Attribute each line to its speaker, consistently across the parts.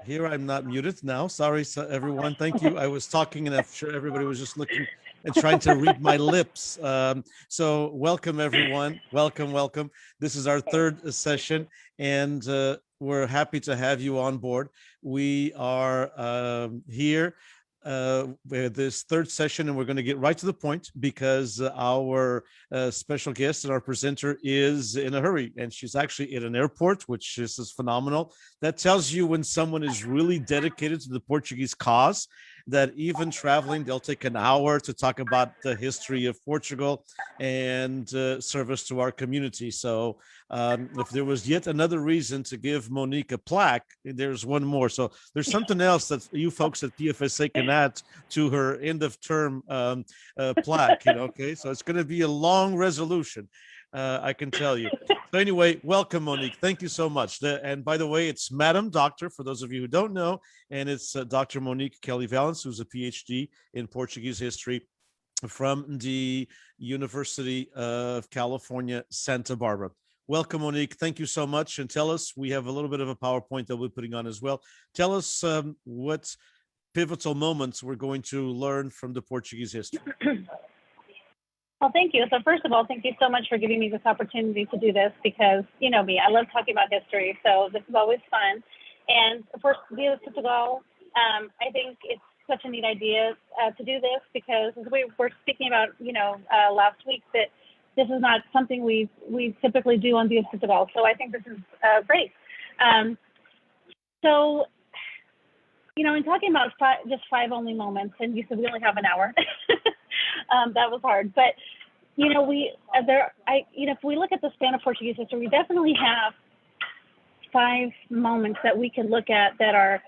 Speaker 1: Here I'm not muted now. Sorry, everyone. Thank you. I was talking, and I'm sure everybody was just looking and trying to read my lips. So welcome, everyone. Welcome, welcome. This is our third session, and we're happy to have you on board. We are here with this third session, and we're going to get right to the point because our special guest and our presenter is in a hurry, and she's actually at an airport, which is phenomenal. That tells you when someone is really dedicated to the Portuguese cause, that even traveling, they'll take an hour to talk about the history of Portugal and service to our community. So if there was yet another reason to give Monique a plaque, there's one more. So there's something else that you folks at PFSA can add to her end of term plaque, okay? So it's going to be a long resolution. I can tell you. So anyway, welcome, Monique. Thank you so much. And by the way, it's Madam Doctor, for those of you who don't know, and it's Dr. Monique Kelly-Vallance, who's a PhD in Portuguese history from the University of California, Santa Barbara. Welcome, Monique. Thank you so much. And tell us, we have a little bit of a PowerPoint that we're putting on as well. Tell us what pivotal moments we're going to learn from the Portuguese history.
Speaker 2: Well, thank you. So first of all, thank you so much for giving me this opportunity to do this because, you know me, I love talking about history. So this is always fun. And of course, Dia de Portugal, I think it's such a neat idea to do this because as we were speaking about, last week, that this is not something we typically do on Dia de Portugal. So I think this is great. So, in talking about just five only moments, and you said we only have an hour. That was hard, but if we look at the span of Portuguese history, we definitely have 5 moments that we can look at that are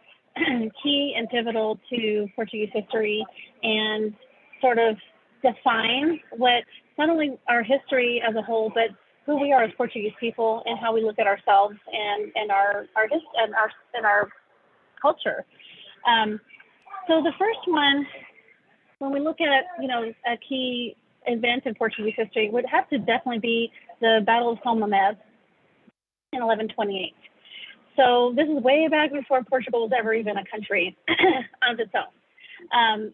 Speaker 2: key and pivotal to Portuguese history and sort of define what not only our history as a whole, but who we are as Portuguese people and how we look at ourselves and our culture. So the first one, when we look at, a key event in Portuguese history, would have to definitely be the Battle of São Mamés in 1128. So this is way back before Portugal was ever even a country on its own.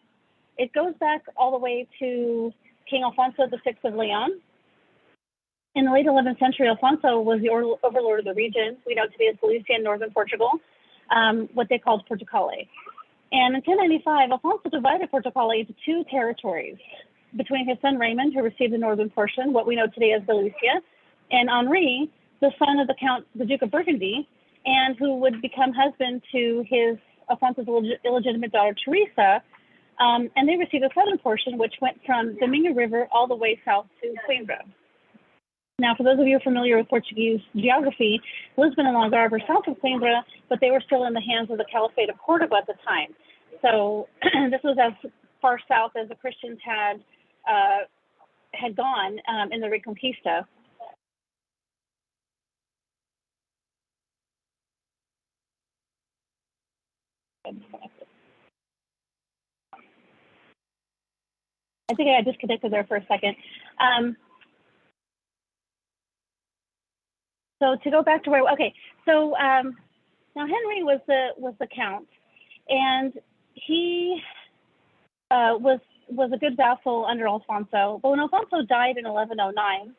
Speaker 2: It goes back all the way to King Alfonso VI of Leon. In the late 11th century, Alfonso was the overlord of the region. We know today as Galicia in northern Portugal, what they called Portugal. And in 1095, Alfonso divided Portugal into 2 territories between his son Raymond, who received the northern portion, what we know today as Galicia, and Henri, the son of the Duke of Burgundy, and who would become husband to Alfonso's illegitimate daughter, Teresa. And they received the southern portion, which went from the Minho River all the way south to Coimbra. Now, for those of you familiar with Portuguese geography, Lisbon and Algarve were south of Coimbra, but they were still in the hands of the Caliphate of Cordoba at the time. So this was as far south as the Christians had gone in the Reconquista. I think I got disconnected there for a second. So to go back to now Henry was the count, and he was a good vassal under Alfonso. But when Alfonso died in 1109,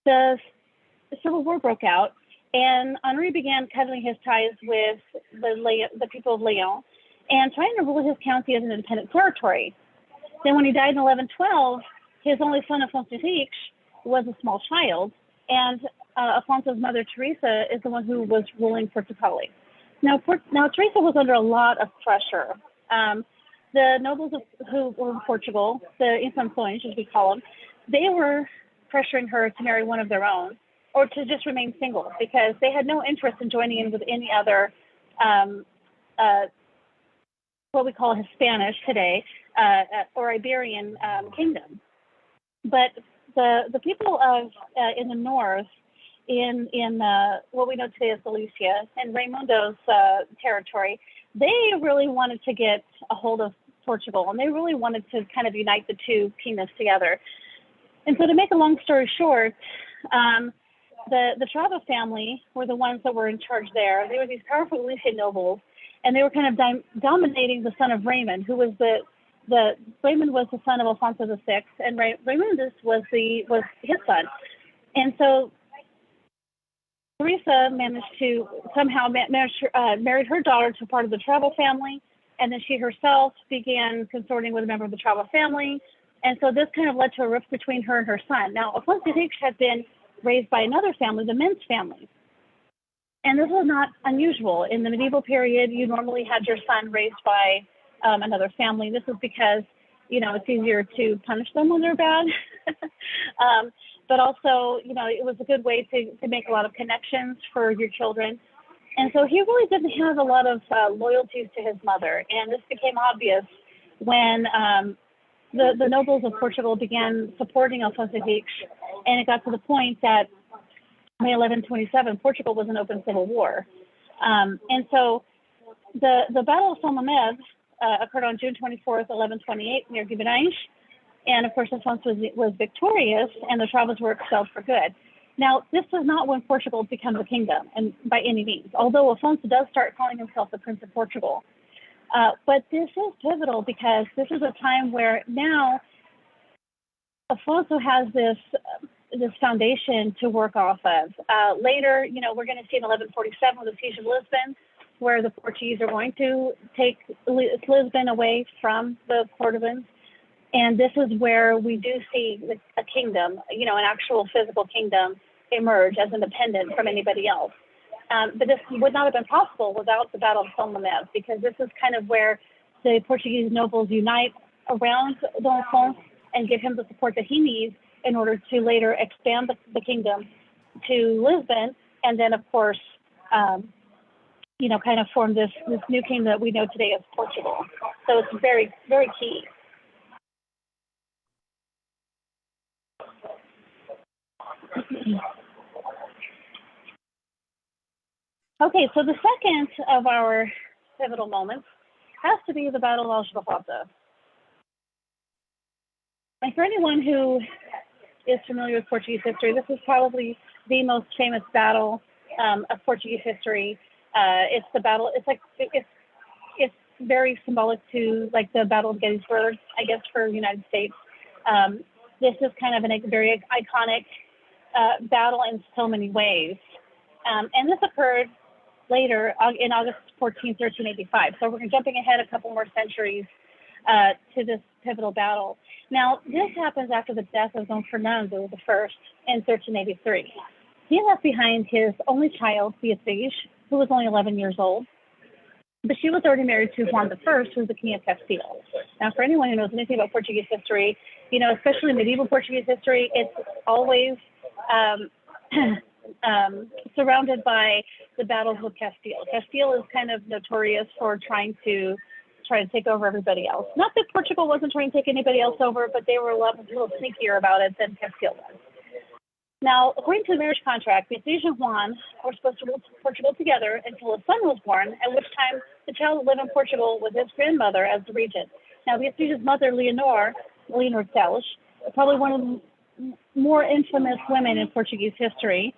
Speaker 2: the Civil War broke out, and Henri began cutting his ties with the people of Leon and trying to rule his county as an independent territory. Then when he died in 1112, his only son, Afonso Henriques, was a small child, and Afonso's mother, Teresa, is the one who was ruling Portugal. Now Teresa was under a lot of pressure. The nobles who were in Portugal, the Infanções, as we call them, they were pressuring her to marry one of their own or to just remain single because they had no interest in joining in with any other, what we call Hispanic today, or Iberian kingdom. But the people of in the north, in what we know today as Galicia and Raimundo's territory, they really wanted to get a hold of Portugal, and they really wanted to kind of unite the two kingdoms together. And so to make a long story short, the Trava family were the ones that were in charge there. They were these powerful Galician nobles, and they were kind of dominating the son of Raymond, who was Raymond was the son of Alfonso VI, and Raymond was his son. And so Teresa managed to somehow marry her daughter to part of the Trava family, and then she herself began consorting with a member of the Trava family. And so this kind of led to a rift between her and her son. Now, Alfonso VI had been raised by another family, the Mintz family. And this was not unusual. In the medieval period, you normally had your son raised by another family. This is because, it's easier to punish them when they're bad. But also, it was a good way to make a lot of connections for your children. And so he really didn't have a lot of loyalties to his mother. And this became obvious when the nobles of Portugal began supporting Alfonso VI. And it got to the point that May 1127, Portugal was in open civil war. And so the Battle of São Mamede occurred on June 24th, 1128, near Guimarães. And of course, Alfonso was victorious, and the Travas were expelled for good. Now, this is not when Portugal becomes a kingdom, and by any means, although Alfonso does start calling himself the Prince of Portugal. But this is pivotal because this is a time where now Alfonso has this foundation to work off of. Later, we're going to see in 1147 with the Siege of Lisbon, where the Portuguese are going to take Lisbon away from the Cordovans. And this is where we do see a kingdom, an actual physical kingdom emerge as independent from anybody else. But this would not have been possible without the Battle of São Mamede, because this is kind of where the Portuguese nobles unite around Dom Afonso and give him the support that he needs in order to later expand the kingdom to Lisbon, and then, of course, kind of form this new kingdom that we know today as Portugal. So it's very, very key. Okay, so the second of our pivotal moments has to be the Battle of Aljubarrota. And for anyone who is familiar with Portuguese history, this is probably the most famous battle of Portuguese history. It's the battle. It's very symbolic to like the Battle of Gettysburg, I guess, for the United States. This is kind of a very iconic battle in so many ways. And this occurred later in August 14, 1385. So we're jumping ahead a couple more centuries to this pivotal battle. Now, this happens after the death of Dom Fernando I in 1383. He left behind his only child, Beatriz, who was only 11 years old. But she was already married to Juan I, who was the king of Castile. Now, for anyone who knows anything about Portuguese history, especially medieval Portuguese history, it's always surrounded by the battles with Castile. Castile is kind of notorious for trying to take over everybody else. Not that Portugal wasn't trying to take anybody else over, but they were a little sneakier about it than Castile was. Now, according to the marriage contract, Beatriz and Juan were supposed to rule Portugal together until a son was born, at which time the child would live in Portugal with his grandmother as the regent. Now, Beatriz's mother, Leonor Teles, probably one of the more infamous women in Portuguese history,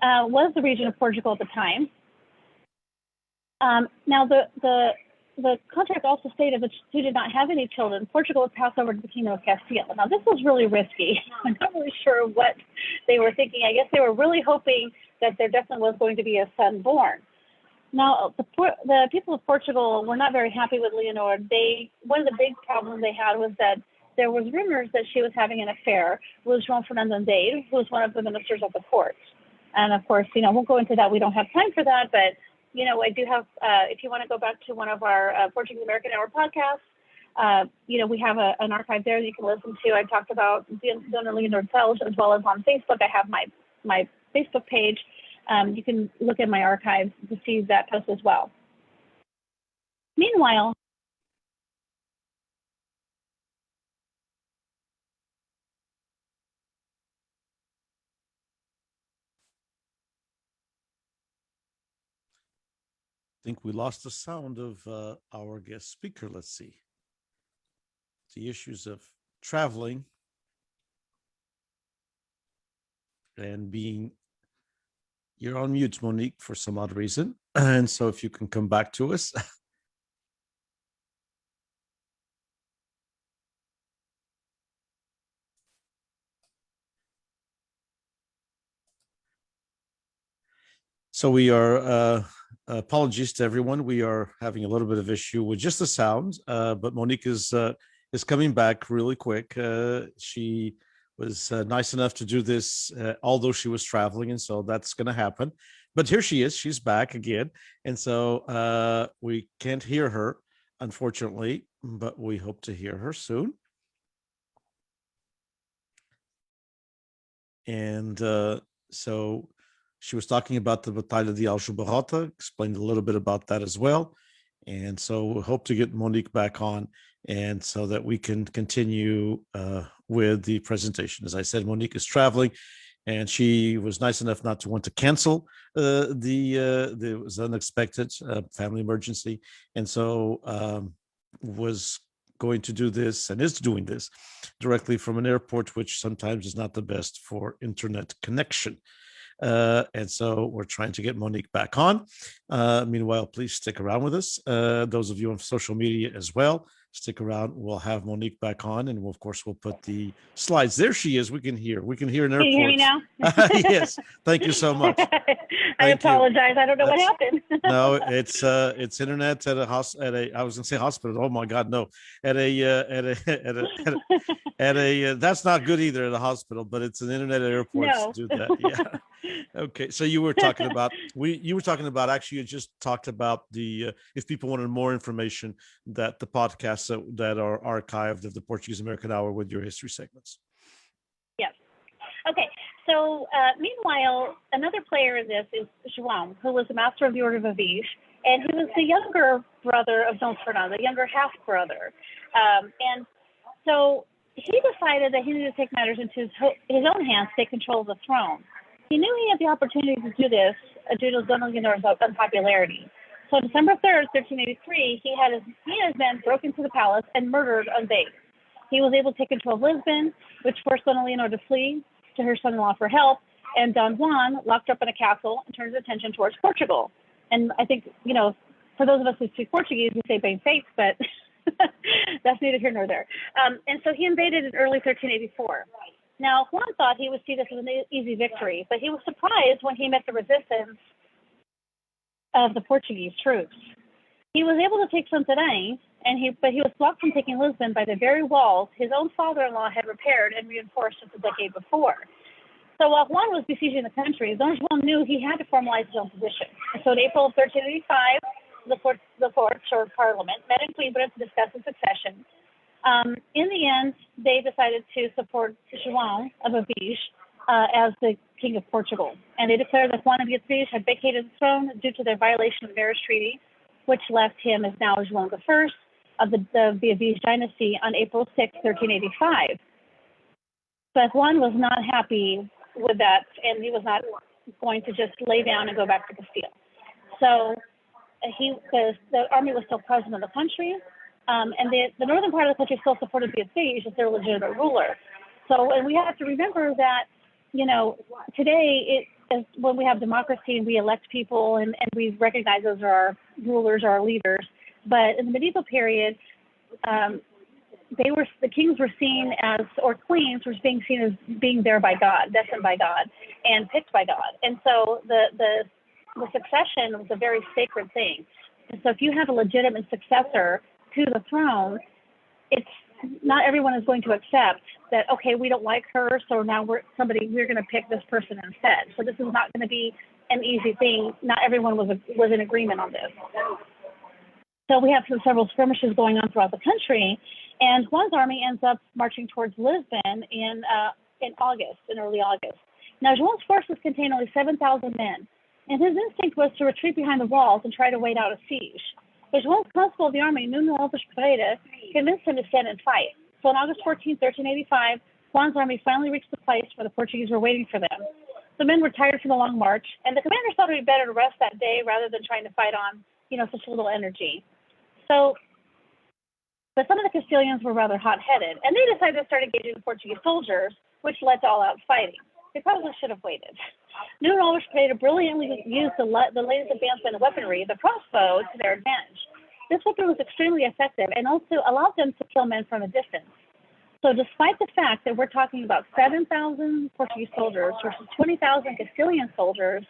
Speaker 2: was the regent of Portugal at the time. Now, the contract also stated that she did not have any children. Portugal would pass over to the kingdom of Castile. Now, this was really risky. I'm not really sure what they were thinking. I guess they were really hoping that there definitely was going to be a son born. Now, the people of Portugal were not very happy with Leonor. One of the big problems they had was that there was rumors that she was having an affair with João Fernando Andrade, who was one of the ministers of the court. And of course, won't go into that. We don't have time for that, but I do have, if you want to go back to one of our Portuguese American Hour podcasts, we have an archive there that you can listen to. I talked about Dona Leonor Teles, as well as on Facebook. I have my Facebook page. You can look at my archives to see that post as well. Meanwhile,
Speaker 1: I think we lost the sound of our guest speaker. Let's see. The issues of traveling and being You're on mute, Monique, for some odd reason. And so if you can come back to us. So we are, apologies to everyone. We are having a little bit of issue with just the sound, but Monique is coming back really quick. She was nice enough to do this, although she was traveling, and so that's going to happen. But here she is. She's back again, and so we can't hear her, unfortunately, but we hope to hear her soon. And so she was talking about the Batalha de Aljubarrota, explained a little bit about that as well. And so we hope to get Monique back on, and so that we can continue with the presentation. As I said, Monique is traveling, and she was nice enough not to want to cancel it was unexpected family emergency, and so was going to do this and is doing this directly from an airport, which sometimes is not the best for internet connection. And so we're trying to get Monique back on. Meanwhile, please stick around with us. Those of you on social media as well, stick around. We'll have Monique back on, and we'll, of course, we'll put the slides. There she is. We can hear. We can hear in airports.
Speaker 2: Can you hear me now?
Speaker 1: Yes. Thank you so much.
Speaker 2: I apologize. I don't know what happened.
Speaker 1: No, it's internet at I was gonna say hospital. Oh my God, no, at a that's not good either at a hospital, but it's an internet at airports
Speaker 2: No.
Speaker 1: do that. Yeah. Okay. So you were talking about actually you just talked about the if people wanted more information, that the podcasts that are archived of the Portuguese American Hour with your history segments.
Speaker 2: Yes. Okay. So meanwhile, another player in this is Zhuam, who was the master of the Order of Aviv, and he was the younger brother of Don Fernando, the younger half brother. And so he decided that he needed to take matters into his own hands, take control of the throne. He knew he had the opportunity to do this due to Dona Leonor's unpopularity. So December 3rd, 1383, he and his men broke into the palace and murdered on base. He was able to take control of Lisbon, which forced Dona Leonor to flee to her son-in-law for help, and Don Juan locked up in a castle and turned his attention towards Portugal. And I think, for those of us who speak Portuguese, we say bem feito, but that's neither here nor there. And so he invaded in early 1384. Now, Juan thought he would see this as an easy victory, but he was surprised when he met the resistance of the Portuguese troops. He was able to take Santarém, but he was blocked from taking Lisbon by the very walls his own father-in-law had repaired and reinforced just a decade before. So while Juan was besieging the country, Don Juan knew he had to formalize his own position. And so in April of 1385, the courts, or parliament, met in Coimbra to discuss the succession. In the end, they decided to support João of Aviv as the King of Portugal. And they declared that Juan of Aviv had vacated the throne due to their violation of the marriage treaty, which left him as now João I of the Aviv dynasty on April 6, 1385. But Juan was not happy with that, and he was not going to just lay down and go back to Castile. So the army was still present in the country, and the northern part of the country still supported the Aviv as their legitimate ruler. So, and we have to remember that, today, when we have democracy and we elect people and we recognize those are our rulers or our leaders, but in the medieval period, the kings were seen as, or queens were being seen as being there by God, destined by God, and picked by God. And so the succession was a very sacred thing. And so if you have a legitimate successor to the throne, it's not everyone is going to accept that, okay, we don't like her, so now we're going to pick this person instead. So this is not going to be an easy thing. Not everyone was in agreement on this. So we have several skirmishes going on throughout the country, and Juan's army ends up marching towards Lisbon in early August. Now, João's forces contained only 7,000 men, and his instinct was to retreat behind the walls and try to wait out a siege. But João's constable of the army, Nuno Alves Pereira, convinced him to stand and fight. So on August 14, 1385, Juan's army finally reached the place where the Portuguese were waiting for them. The men were tired from the long march, and the commanders thought it would be better to rest that day rather than trying to fight on, such little energy. So, but some of the Castilians were rather hot-headed, and they decided to start engaging the Portuguese soldiers, which led to all-out fighting. they probably should have waited. New knowledge creator brilliantly used the latest advancement in weaponry, the crossbow, to their advantage. This weapon was extremely effective and also allowed them to kill men from a distance. So despite the fact that we're talking about 7,000 Portuguese soldiers versus 20,000 Castilian soldiers,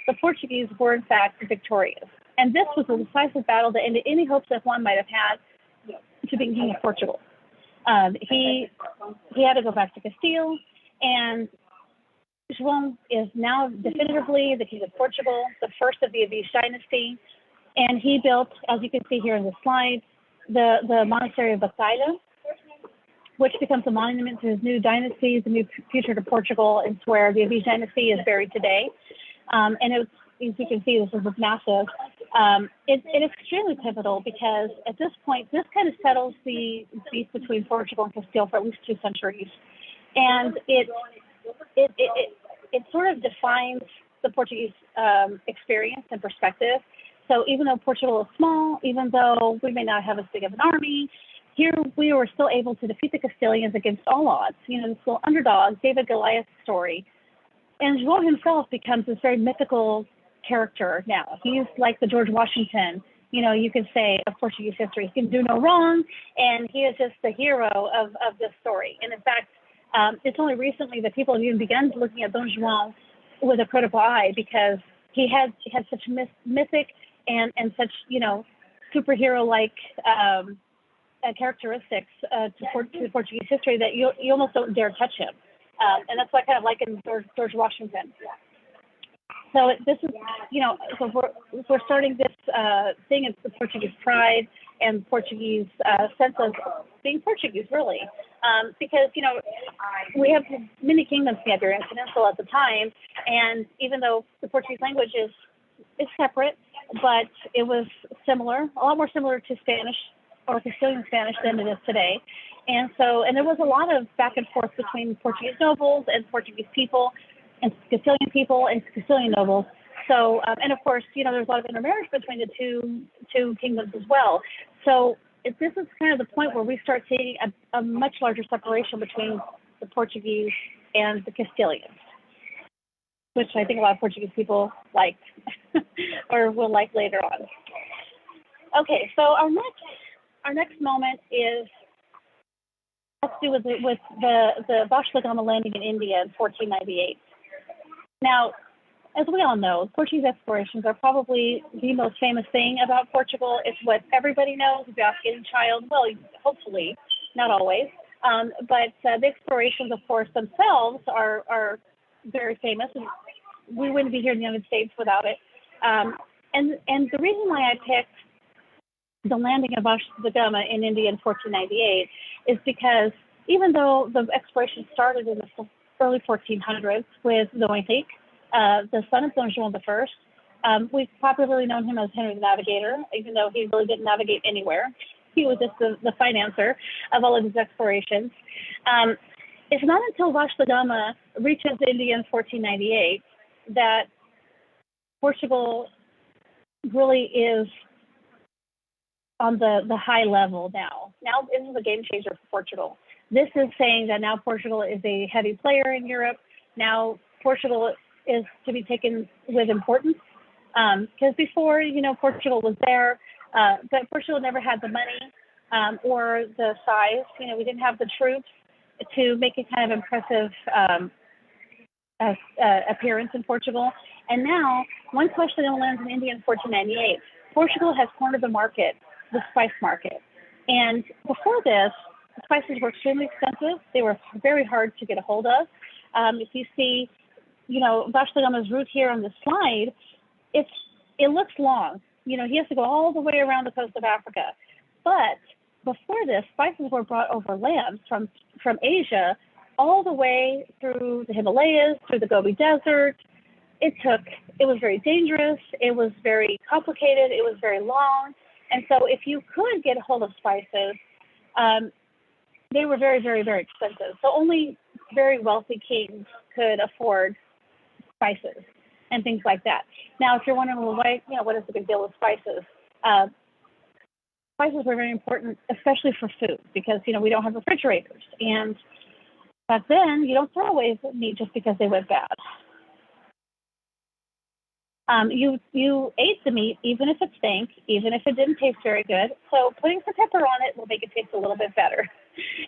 Speaker 2: the Portuguese were in fact victorious. And this was a decisive battle that ended any hopes that Juan might have had to be king of Portugal. He had to go back to Castile, and Zhuam is now definitively the king of Portugal, the first of the Avish dynasty. And he built, as you can see here in the slide, the monastery of Bacalha, which becomes a monument to his new dynasty, the new future to Portugal. It's where the Avish dynasty is buried today. And it's, as you can see, this is massive. It's extremely pivotal because at this point, this kind of settles the beef between Portugal and Castile for at least 2 centuries. And it sort of defines the Portuguese experience and perspective. So even though Portugal is small, even though we may not have as big of an army, here we were still able to defeat the Castilians against all odds. You know, this little underdog, David Goliath story. And João himself becomes this very mythical character now. He's like the George Washington, you know, you could say, of Portuguese history. He can do no wrong, and he is just the hero of this story. And in fact, it's only recently that people have even begun looking at Don João with a critical eye because he had such mythic and such, you know, superhero-like characteristics to Portuguese history that you almost don't dare touch him. And that's why I kind of liken George Washington. So this is, you know, so we're starting this thing of the Portuguese pride and Portuguese sense of being Portuguese, really. Because, you know, we have many kingdoms in the Iberian Peninsula at the time, and even though the Portuguese language is separate, but it was similar, a lot more similar to Spanish or Castilian Spanish than it is today. And there was a lot of back and forth between Portuguese nobles and Portuguese people and Castilian people and Castilian nobles. So, and of course, you know, there's a lot of intermarriage between the two kingdoms as well. So this is kind of the point where we start seeing a much larger separation between the Portuguese and the Castilians, which I think a lot of Portuguese people liked or will like later on. Okay, so our next moment has to do with the Vasco da Gama landing in India in 1498. Now, as we all know, Portuguese explorations are probably the most famous thing about Portugal. It's what everybody knows. If you ask any child, well, hopefully, not always. But the explorations, of course, themselves are very famous. And we wouldn't be here in the United States without it. And the reason why I picked the landing of Vasco da Gama in India in 1498 is because even though the exploration started in the early 1400s with Monique, the son of Don Juan I, we've popularly known him as Henry the Navigator, even though he really didn't navigate anywhere. He was just the financer of all of his explorations. It's not until Vasco da Gama reaches India in 1498 that Portugal really is on the high level now. Now this is a game changer for Portugal. This is saying that now Portugal is a heavy player in Europe. Now Portugal is to be taken with importance. Because before, you know, Portugal was there, but Portugal never had the money or the size. You know, we didn't have the troops to make a kind of impressive appearance in Portugal. And now, once Vasco da Gama lands in India in 1498, Portugal has cornered the market, the spice market. And before this, the spices were extremely expensive. They were very hard to get a hold of. If you see, you know, Vasco da Gama's route here on the slide, it looks long. You know, he has to go all the way around the coast of Africa. But before this, spices were brought over land from Asia all the way through the Himalayas, through the Gobi Desert. It was very dangerous. It was very complicated. It was very long. And so if you could get a hold of spices, they were very, very, very expensive. So only very wealthy kings could afford spices and things like that. Now, if you're wondering, well, why, you know, what is the big deal with spices? Spices were very important, especially for food, because, you know, we don't have refrigerators. And Back then, you don't throw away meat just because they went bad. You ate the meat, even if it stank, even if it didn't taste very good. So putting some pepper on it will make it taste a little bit better.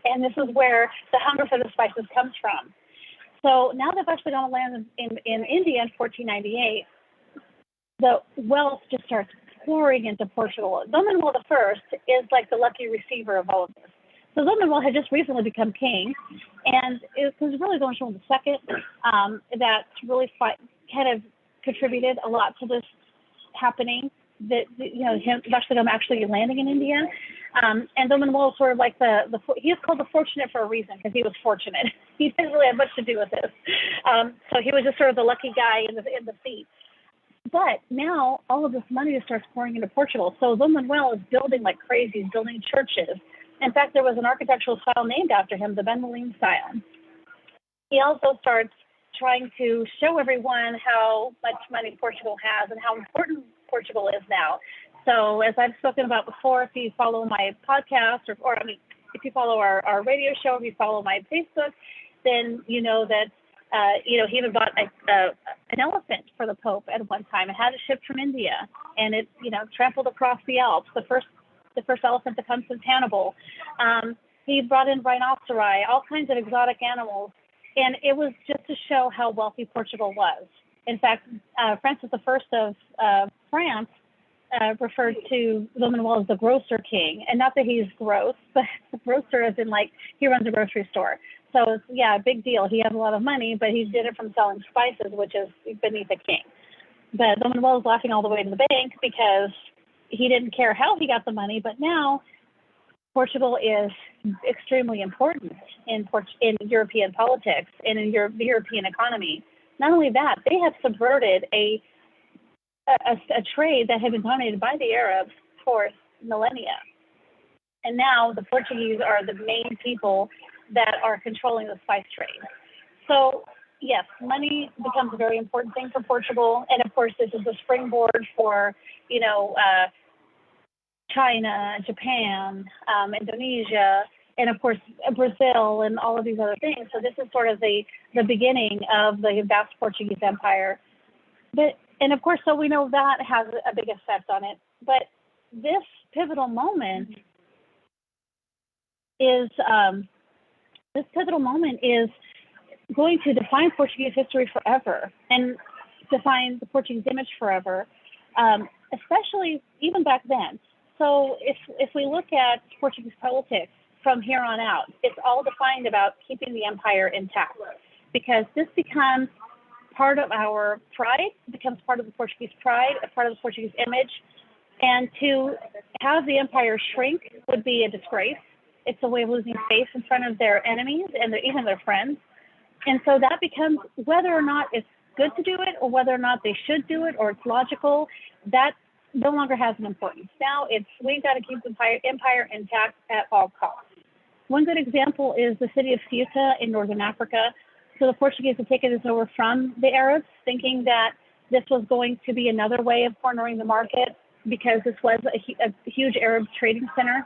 Speaker 2: And this is where the hunger for the spices comes from. So now that Vasco da Gama lands in India in 1498, the wealth just starts pouring into Portugal. Dom Manuel I is like the lucky receiver of all of this. So Dom Manuel had just recently become king, and it was really Dom Manuel II that really kind of contributed a lot to this happening. That Vasco da Gama actually landing in India, and Dom Manuel was sort of like he is called the fortunate for a reason, because he was fortunate. He didn't really have much to do with this, so he was just sort of the lucky guy in the seat. But now all of this money just starts pouring into Portugal. So Dom Manuel is building like crazy. He's building churches. In fact, there was an architectural style named after him, the Benjamin style. He also starts trying to show everyone how much money Portugal has and how important Portugal is now. So as I've spoken about before, if you follow my podcast or if you follow our radio show, if you follow my Facebook, then you know that he even bought an elephant for the Pope at one time. It had it shipped from India, and it trampled across the Alps. The first elephant that comes since Hannibal. He brought in rhinoceri, all kinds of exotic animals, and it was just to show how wealthy Portugal was. In fact, Francis I of France referred to Dom Manuel as the grocer king, and not that he's gross, but the grocer as in like he runs a grocery store. So it's, a big deal. He has a lot of money, but he did it from selling spices, which is beneath a king. But Dom Manuel was laughing all the way to the bank because he didn't care how he got the money, but now Portugal is extremely important in European politics and in the European economy. Not only that, they have subverted a trade that had been dominated by the Arabs for millennia. And now the Portuguese are the main people that are controlling the spice trade. So yes, money becomes a very important thing for Portugal. And of course, this is a springboard for, China, Japan, Indonesia, and of course, Brazil and all of these other things. So this is sort of the beginning of the vast Portuguese empire. And of course, so we know that has a big effect on it. But this pivotal moment is going to define Portuguese history forever and define the Portuguese image forever, especially even back then. So if we look at Portuguese politics from here on out, it's all defined about keeping the empire intact, because this becomes part of our pride, becomes part of the Portuguese pride, a part of the Portuguese image. And to have the empire shrink would be a disgrace. It's a way of losing face in front of their enemies and even their friends. And so that becomes, whether or not it's good to do it or whether or not they should do it or it's logical, that no longer has an importance. Now we've got to keep the empire intact at all costs. One good example is the city of Ceuta in northern Africa. So the Portuguese had taken this over from the Arabs, thinking that this was going to be another way of cornering the market, because this was a huge Arab trading center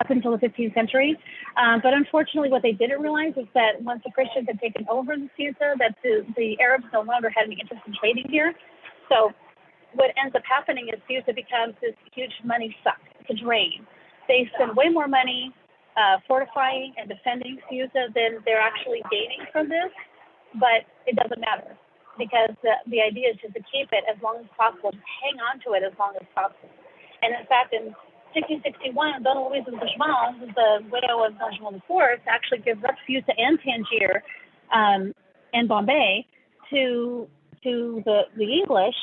Speaker 2: up until the 15th century. But unfortunately, what they didn't realize is that once the Christians had taken over the Ceuta, that the Arabs no longer had any interest in trading here. So what ends up happening is Ceuta becomes this huge money suck. It's a drain. They spend way more money fortifying and defending Ceuta than they're actually gaining from this, but it doesn't matter, because the idea is just to keep it as long as possible, to hang on to it as long as possible. And in fact, in 1661, Dona Luisa de Zhuam, the widow of Dom João IV, actually gives up Ceuta and Tangier and Bombay to the English.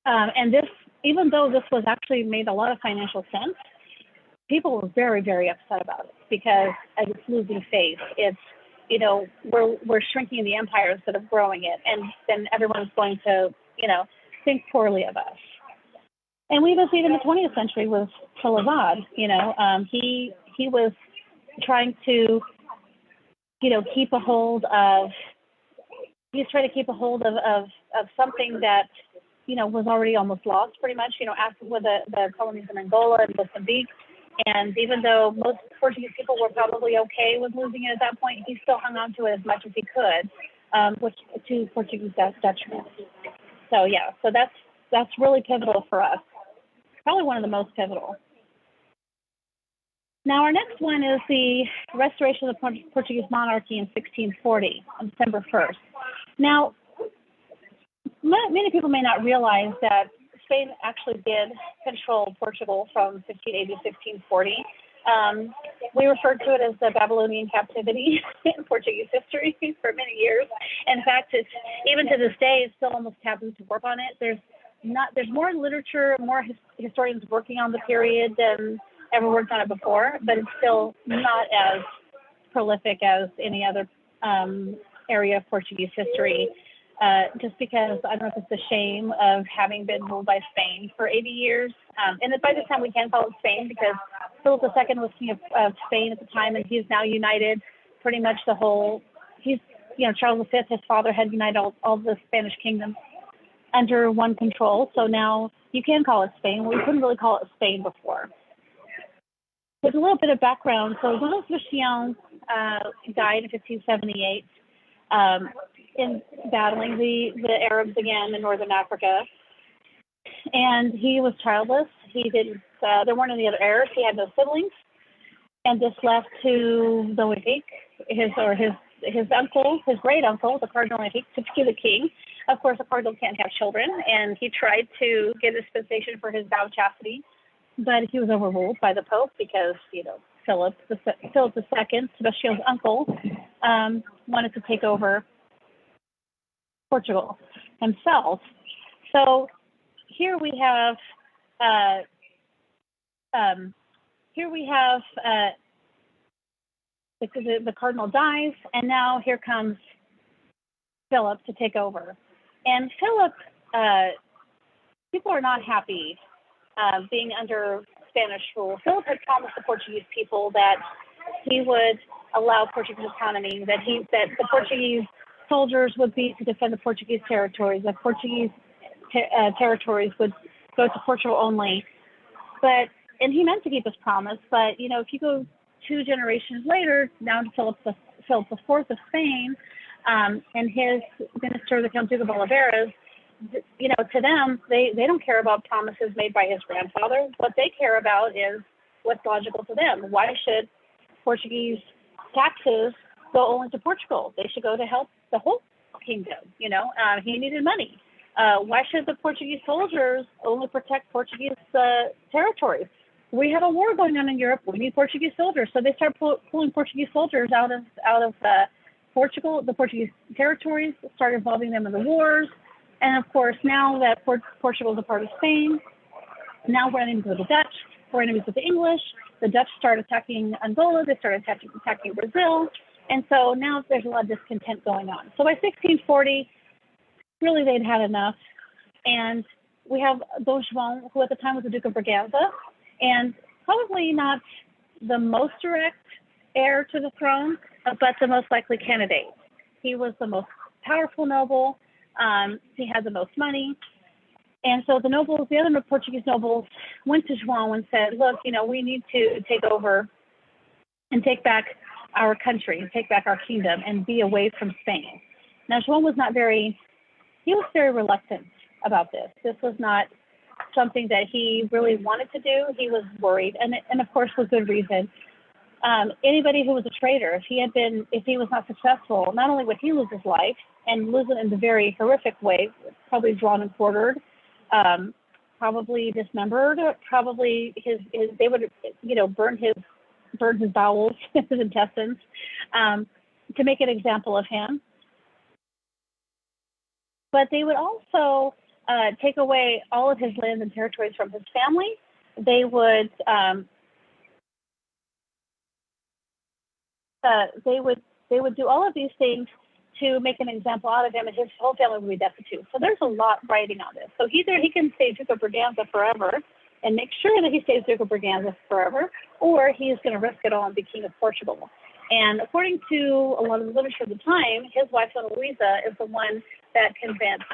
Speaker 2: And this, even though this was actually made a lot of financial sense, people were very, very upset about it, because it's losing face. It's, we're shrinking the empire instead of growing it, and then everyone's going to, think poorly of us. And we even see it in the 20th century with Salazar. He was trying to, keep a hold of. He's trying to keep a hold of something that, was already almost lost, pretty much. After with the colonies in Angola and Mozambique. And even though most Portuguese people were probably okay with losing it at that point, he still hung on to it as much as he could, which to Portuguese detriment. So yeah, so that's really pivotal for us. Probably one of the most pivotal. Now our next one is the restoration of the Portuguese monarchy in 1640, on December 1st. Now, many people may not realize that Spain actually did control Portugal from 1580 to 1640. We referred to it as the Babylonian captivity in Portuguese history for many years. In fact, it's even to this day, it's still almost taboo to work on it. There's more literature, more historians working on the period than ever worked on it before, but it's still not as prolific as any other area of Portuguese history. Just because I don't know if it's the shame of having been ruled by Spain for 80 years. And by this time we can call it Spain because Philip II was king of Spain at the time, and he's now united pretty much the whole, Charles V, his father had united all the Spanish kingdoms under one control. So now you can call it Spain. We couldn't really call it Spain before. There's a little bit of background. So Louis Vichion died in 1578. In battling the Arabs again in northern Africa, and he was childless. He didn't. There weren't any other heirs. He had no siblings, and this left to the Henrique, his uncle, his great uncle, the Cardinal Henrique, to be the king. Of course, a cardinal can't have children, and he tried to get a dispensation for his vow of chastity, but he was overruled by the Pope because Philip II, Sebastian's uncle, wanted to take over Portugal himself. So here we have the cardinal dies, and now here comes Philip to take over. And Philip, people are not happy being under Spanish rule. Philip had promised the Portuguese people that he would allow Portuguese autonomy, that the Portuguese soldiers would be to defend the Portuguese territories. The Portuguese territories would go to Portugal only. And he meant to keep his promise. But if you go 2 generations later, down to Philip IV of Spain, and his minister, the Count Duke of Olivares, to them, they don't care about promises made by his grandfather. What they care about is what's logical to them. Why should Portuguese taxes go only to Portugal? They should go to help the whole kingdom. He needed money. Why should the Portuguese soldiers only protect Portuguese territories? We have a war going on in Europe. We need Portuguese soldiers. So they start pulling Portuguese soldiers out of Portugal. The Portuguese territories, start involving them in the wars. And of course, now that Portugal is a part of Spain, now we're enemies with the Dutch. We're enemies with the English. The Dutch start attacking Angola. They started attacking Brazil. And so now there's a lot of discontent going on. So by 1640, really they'd had enough. And we have Dom João, who at the time was the Duke of Braganza, and probably not the most direct heir to the throne, but the most likely candidate. He was the most powerful noble. He had the most money. And so the nobles, the other Portuguese nobles, went to João and said, look, we need to take over and take back our country, take back our kingdom, and be away from Spain. Now, João was very reluctant about this. This was not something that he really wanted to do. He was worried, and of course, for good reason. Anybody who was a traitor, if he was not successful, not only would he lose his life, and lose it in the very horrific way, probably drawn and quartered, probably dismembered, probably they would, burn his bowels, his intestines, to make an example of him. But they would also take away all of his lands and territories from his family. They would do all of these things to make an example out of him, and his whole family would be destitute. So there's a lot writing on this. So either he can stay Duke of Braganza forever and make sure that he stays Duke of Braganza forever, or he's going to risk it all and be King of Portugal. And according to a lot of the literature of the time, his wife, Dona Luisa, is the one that convinced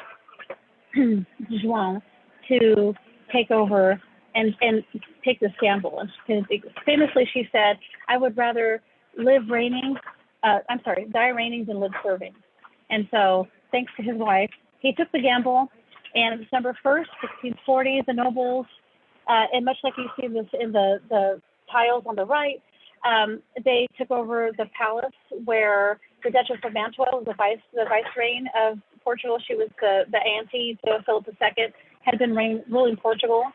Speaker 2: João to take over and take this gamble. And famously, she said, "I would rather die reigning than live serving." And so, thanks to his wife, he took the gamble. And December 1st, 1640, the nobles, and much like you see this in the tiles on the right, they took over the palace where the Duchess of Mantua was the vicereign of Portugal. She was the auntie to Philip II, had been ruling Portugal.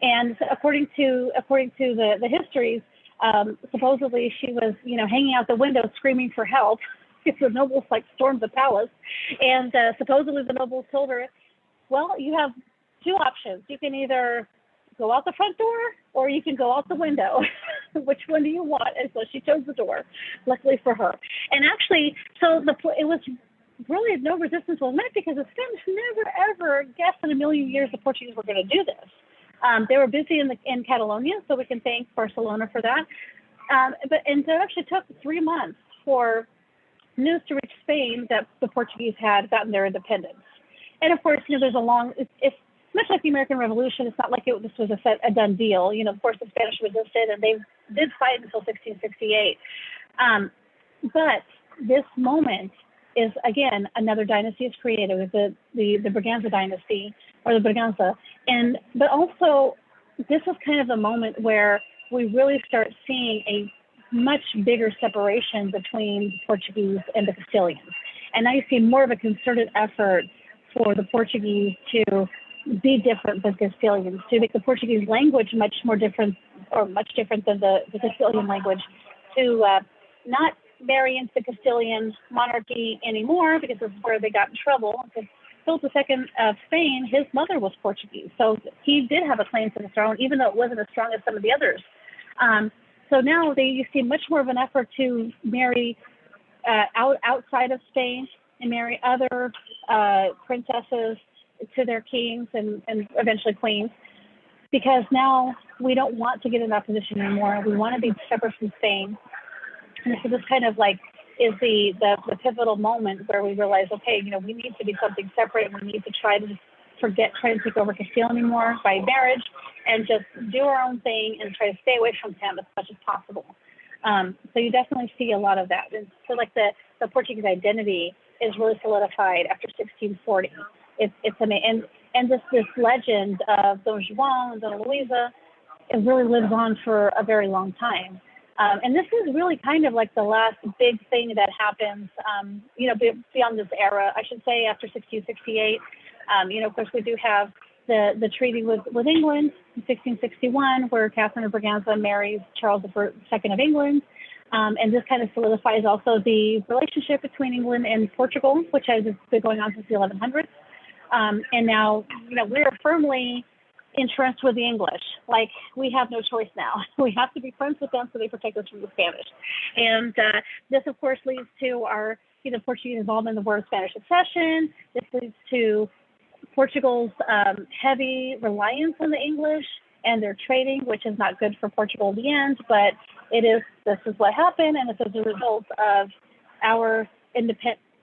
Speaker 2: And according to the histories, supposedly she was, hanging out the window screaming for help because the nobles stormed the palace. And supposedly the nobles told her, well, you have two options. You can either go out the front door or you can go out the window. Which one do you want? And so she chose the door, luckily for her. And actually, it was really no resistance was met because the Spanish never, ever guessed in a million years the Portuguese were going to do this. They were busy in Catalonia, so we can thank Barcelona for that. And so it actually took 3 months for news to reach Spain that the Portuguese had gotten their independence. And of course, there's it's much like the American Revolution. It's not like this was a done deal. Of course, the Spanish resisted, and they did fight until 1668. But this moment is, again, another dynasty is created with the Braganza dynasty, or the Braganza. But also, this is kind of the moment where we really start seeing a much bigger separation between the Portuguese and the Castilians. And now you see more of a concerted effort for the Portuguese to be different than Castilians, to make the Portuguese language much different than the Castilian language, to not marry into the Castilian monarchy anymore, because this is where they got in trouble. Because Philip II of Spain, his mother was Portuguese, so he did have a claim to the throne, even though it wasn't as strong as some of the others. So now you see much more of an effort to marry outside of Spain and marry other princesses to their kings and eventually queens, because now we don't want to get in that position anymore. We want to be separate from Spain. And so this kind of is the pivotal moment where we realize, okay, we need to be something separate. We need to try to take over Castile anymore by marriage, and just do our own thing and try to stay away from him as much as possible. So you definitely see a lot of that. And so the Portuguese identity is really solidified after 1640. It's amazing. And this legend of Don Juan and Dona Luisa, it really lives on for a very long time. And this is really kind of the last big thing that happens, beyond this era, I should say, after 1668. Of course, we do have the treaty with England in 1661, where Catherine of Braganza marries Charles II of England. And this kind of solidifies also the relationship between England and Portugal, which has been going on since the 1100s. And now, we're firmly entrenched with the English. We have no choice now. We have to be friends with them so they protect us from the Spanish. And this, of course, leads to our Portuguese involvement in the War of Spanish Succession. This leads to Portugal's heavy reliance on the English and their trading, which is not good for Portugal in the end, but this is what happened, and it's as a result of our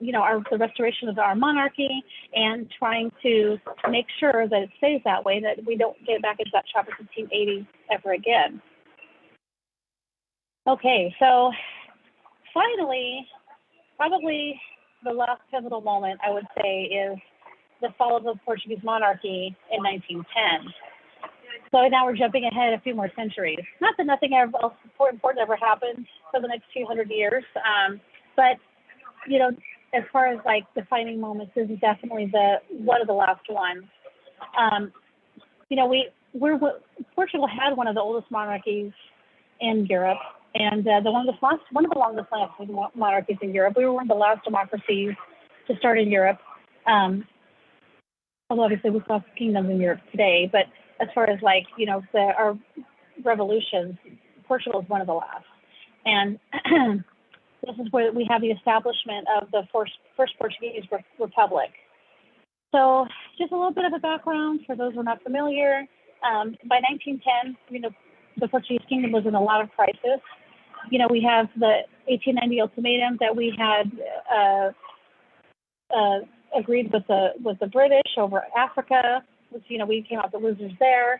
Speaker 2: the restoration of our monarchy, and trying to make sure that it stays that way, that we don't get back into that trap of 1680 ever again. Okay, so finally, probably the last pivotal moment, I would say, is the fall of the Portuguese monarchy in 1910. So now we're jumping ahead a few more centuries. Not that nothing else important ever happened for the next few hundred years, but as far as defining moments, this is definitely one of the last ones. Portugal had one of the oldest monarchies in Europe, and one of the longest lasting monarchies in Europe. We were one of the last democracies to start in Europe. Although obviously we still have kingdoms in Europe today, but as far as our revolutions, Portugal is one of the last. And this is where we have the establishment of the first Portuguese Republic. So just a little bit of a background for those who are not familiar. By 1910, the Portuguese kingdom was in a lot of crisis. We have the 1890 ultimatum that we had agreed with the British over Africa, which, we came out the losers there.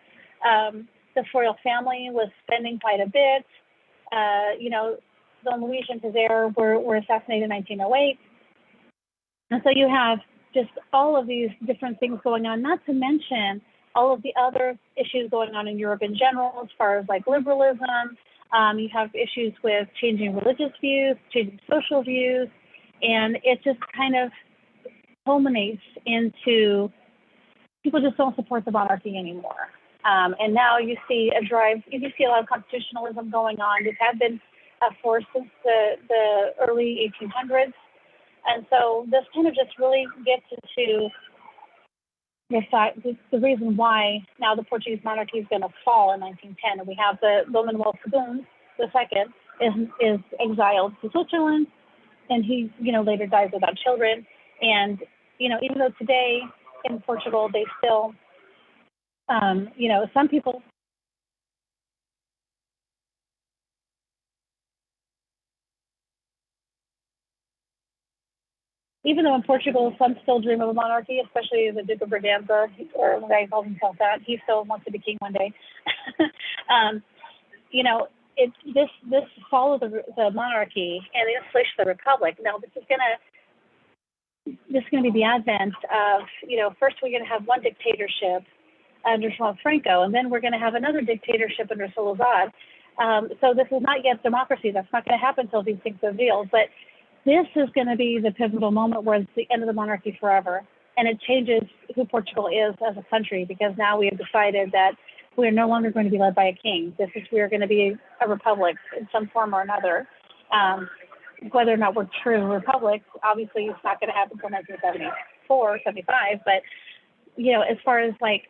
Speaker 2: the royal family was spending quite a bit. Don Luis and Pizarro were assassinated in 1908. And so you have just all of these different things going on, not to mention all of the other issues going on in Europe in general, as far as like liberalism. You have issues with changing religious views, changing social views, and it just kind of culminates into people just don't support the monarchy anymore. And now you see a lot of constitutionalism going on. This had been a force since the early 1800s. And so this kind of just really gets into the reason why now the Portuguese monarchy is going to fall in 1910. And we have the Dom Manuel II is exiled to Switzerland, and he, later dies without children. And, even though today in Portugal, they still, some people, even though in Portugal, some still dream of a monarchy, especially the Duke of Braganza, or the guy who calls himself that, he still wants to be king one day. This follow the monarchy and the installation of the republic. Now, this is going to be the advent of, first we're going to have one dictatorship under Juan Franco, and then we're going to have another dictatorship under Salazar. So this is not yet democracy. That's not going to happen until these things are revealed. But this is going to be the pivotal moment where it's the end of the monarchy forever. And it changes who Portugal is as a country, because now we have decided that we're no longer going to be led by a king. We're going to be a republic in some form or another. Whether or not we're true republics, obviously it's not going to happen until 1974, 75. But, as far as like,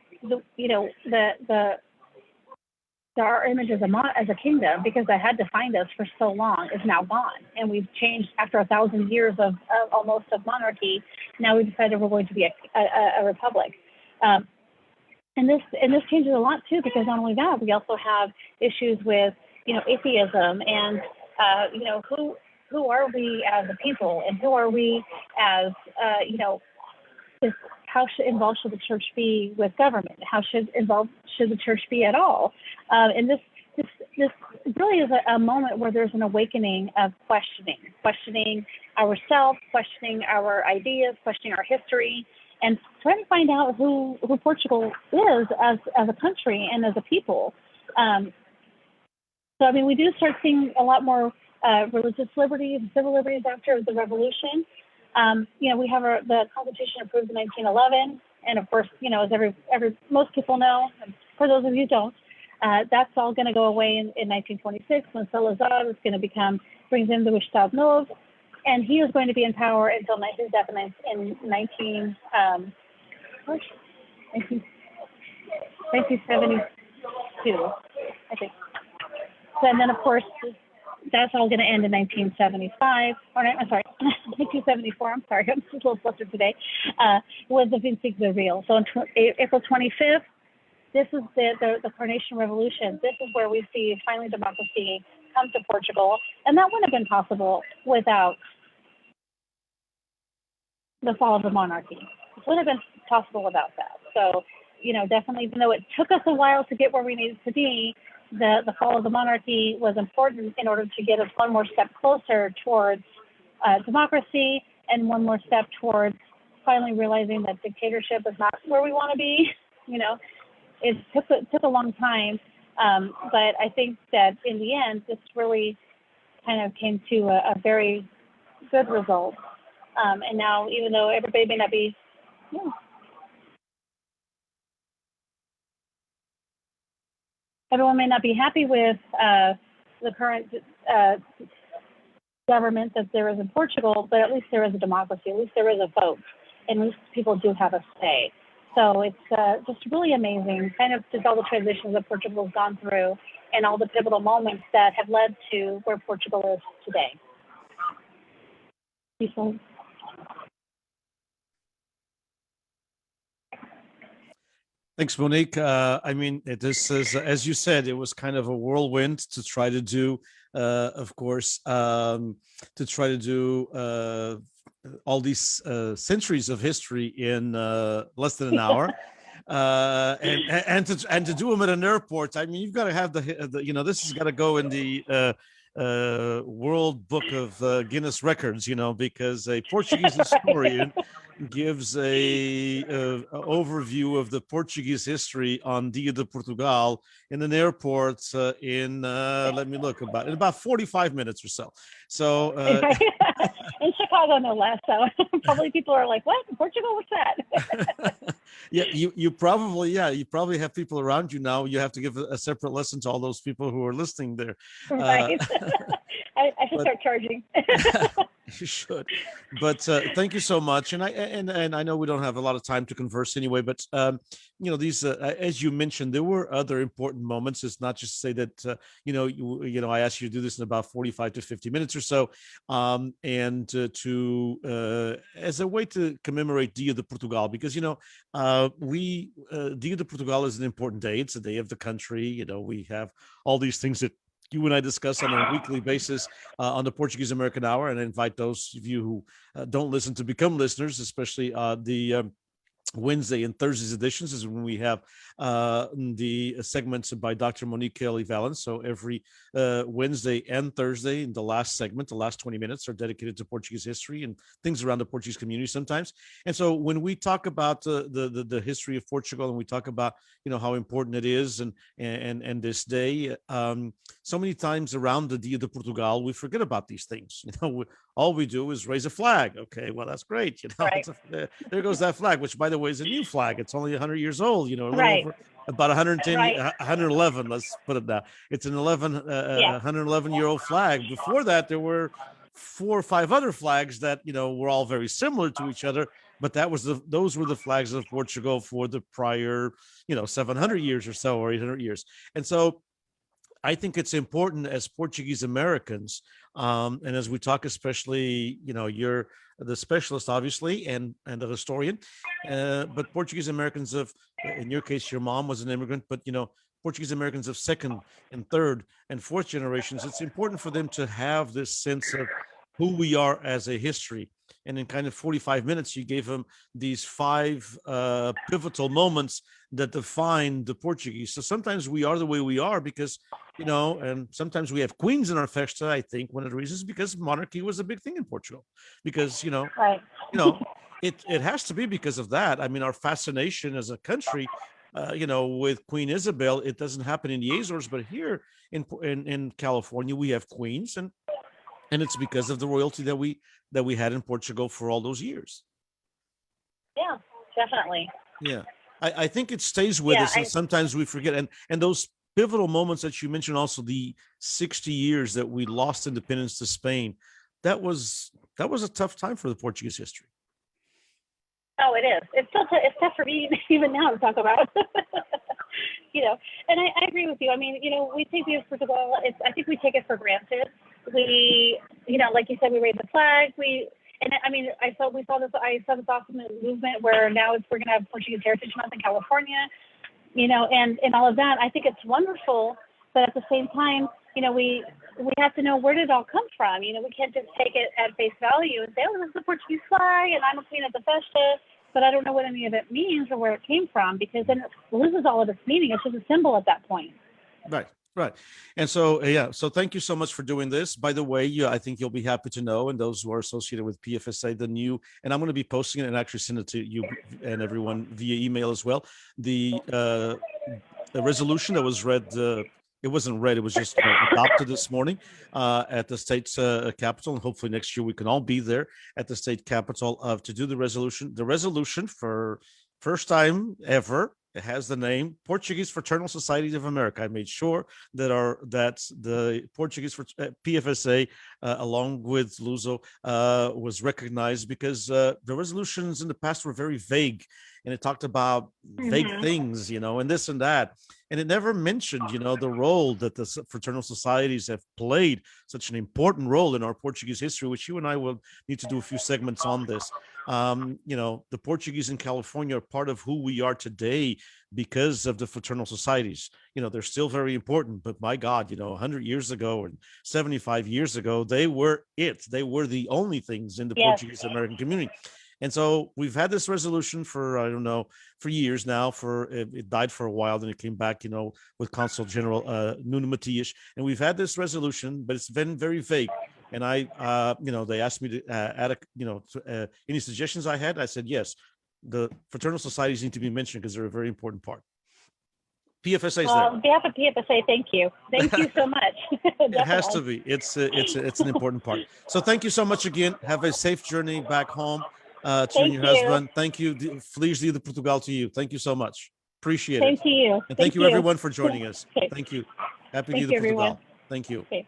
Speaker 2: our image as a kingdom, because that had defined us for so long, is now gone. And we've changed after 1,000 years of almost of monarchy. Now we've decided we're going to be a republic. And this changes a lot too, because not only that, we also have issues with, atheism and, who are we as a people, and who are we as, how involved should the church be with government? How should the church be at all? And this really is a moment where there's an awakening of questioning ourselves, questioning our ideas, questioning our history, and trying to find out who Portugal is as a country and as a people. So, we do start seeing a lot more religious liberties and civil liberties after the revolution. We have the Constitution approved in 1911, and of course, as most people know, and for those of you who don't, that's all going to go away in 1926 when Salazar is going to brings in the Estado Novo, and he is going to be in power until his death in 1972, I think. So, and then of course, that's all going to end in 1975, I'm sorry, 1974, I'm sorry, I'm just a little flustered today, was the 25 de Abril. So on April 25th, this is the Coronation Revolution. This is where we see finally democracy come to Portugal. And that wouldn't have been possible without the fall of the monarchy. It wouldn't have been possible without that. So, definitely, even though it took us a while to get where we needed to be, the fall of the monarchy was important in order to get us one more step closer towards democracy, and one more step towards finally realizing that dictatorship is not where we want to be. It took a long time, but I think that in the end, this really kind of came to a very good result. And now, even though everybody may not be, everyone may not be happy with the current government that there is in Portugal, but at least there is a democracy, at least there is a vote, and at least people do have a say. So it's just really amazing, kind of just all the transitions that Portugal has gone through and all the pivotal moments that have led to where Portugal is today. People.
Speaker 1: Thanks, Monique. This is, as you said, it was kind of a whirlwind to try to do, all these centuries of history in less than an hour. And to do them at an airport. I mean, you've got to have this has got to go in the World Book of Guinness Records, because a Portuguese historian gives a overview of the Portuguese history on Dia de Portugal in an airport in let me look, in about 45 minutes or so. So
Speaker 2: in Chicago, no less. So probably people are like, "What? Portugal? What's that?"
Speaker 1: Yeah, you probably have people around you now. You have to give a separate lesson to all those people who are listening there.
Speaker 2: Right. I should start charging.
Speaker 1: You should, but thank you so much. And I know we don't have a lot of time to converse anyway, but these as you mentioned, there were other important moments. It's not just to say that I asked you to do this in about 45 to 50 minutes or so, and to as a way to commemorate Dia de Portugal, because Dia de Portugal is an important day. It's a day of the country. We have all these things that you and I discuss on a weekly basis on the Portuguese American Hour, and I invite those of you who don't listen to become listeners, especially the Wednesday and Thursdays editions is when we have the segments by Dr. Monique Kelly-Vallance. So every Wednesday and Thursday, in the last segment, the last 20 minutes are dedicated to Portuguese history and things around the Portuguese community sometimes. And so when we talk about the history of Portugal, and we talk about how important it is and this day, so many times around the Dia de Portugal, we forget about these things. All we do is raise a flag. Okay, well, that's great.
Speaker 2: Right.
Speaker 1: There goes that flag, which, by the way, is a new flag. It's only 100 years old, a little
Speaker 2: Right.
Speaker 1: over, about 110,
Speaker 2: Right.
Speaker 1: 111, let's put it now. It's an 111-year-old flag. Before that, there were 4 or 5 other flags that, were all very similar to each other, but those were the flags of Portugal for the prior, 700 years or so, or 800 years. And so I think it's important as Portuguese Americans, and as we talk, especially, you're the specialist, obviously, and the historian, but Portuguese Americans in your case, your mom was an immigrant, but, Portuguese Americans of second and third and fourth generations, it's important for them to have this sense of who we are as a history. And in kind of 45 minutes, you gave them these 5 pivotal moments that define the Portuguese. So sometimes we are the way we are because, and sometimes we have queens in our festa. I think one of the reasons is because monarchy was a big thing in Portugal, because,
Speaker 2: Right.
Speaker 1: it has to be because of that. I mean, our fascination as a country, with Queen Isabel, it doesn't happen in the Azores, but here in California, we have queens, and it's because of the royalty that we had in Portugal for all those years.
Speaker 2: Yeah, definitely.
Speaker 1: Yeah, I think it stays with us, and sometimes we forget. And those pivotal moments that you mentioned, also the 60 years that we lost independence to Spain, that was a tough time for the Portuguese history.
Speaker 2: Oh, it is. It's still it's tough for me even now to talk about. And I agree with you. I mean, we take the Portugal. I think we take it for granted. We, like you said, we raise the flag. I saw this awesome movement where now we're going to have Portuguese Heritage Month in California, and all of that. I think it's wonderful, but at the same time, we have to know where did it all come from. We can't just take it at face value and say, oh, this is the Portuguese flag, and I'm a queen of the festa, but I don't know what any of it means or where it came from, because then it loses all of its meaning. It's just a symbol at that point.
Speaker 1: Right. And so, so thank you so much for doing this. By the way, I think you'll be happy to know, and those who are associated with PFSA, and I'm going to be posting it and actually send it to you and everyone via email as well. The resolution that was read, it wasn't read, it was just adopted this morning at the state's capital. And hopefully next year we can all be there at the state capital to do the resolution. The resolution, for first time ever, it has the name Portuguese Fraternal Society of America. I made sure that the Portuguese PFSA, along with Luso, was recognized, because the resolutions in the past were very vague, and it talked about vague things, and this and that. And it never mentioned, the role that the fraternal societies have played, such an important role in our Portuguese history, which you and I will need to do a few segments on this. The Portuguese in California are part of who we are today because of the fraternal societies. They're still very important, but my God, 100 years ago and 75 years ago, they were it. They were the only things in the Portuguese American community. And so we've had this resolution for, I don't know, for years now. It died for a while, then it came back, with Consul General Nuno Matias, and we've had this resolution, but it's been very vague. And they asked me to add any suggestions I had. I said yes. The fraternal societies need to be mentioned because they're a very important part. PFSA is there.
Speaker 2: On behalf of PFSA, thank you so much.
Speaker 1: It has to be. It's an important part. So thank you so much again. Have a safe journey back home to you and your husband. Thank you. Feliz Dia de Portugal to you. Thank you so much. Appreciate it.
Speaker 2: Same to you.
Speaker 1: And thank you everyone for joining us.
Speaker 2: Okay.
Speaker 1: Thank you. Happy Dia de Portugal. Thank you.
Speaker 2: Okay.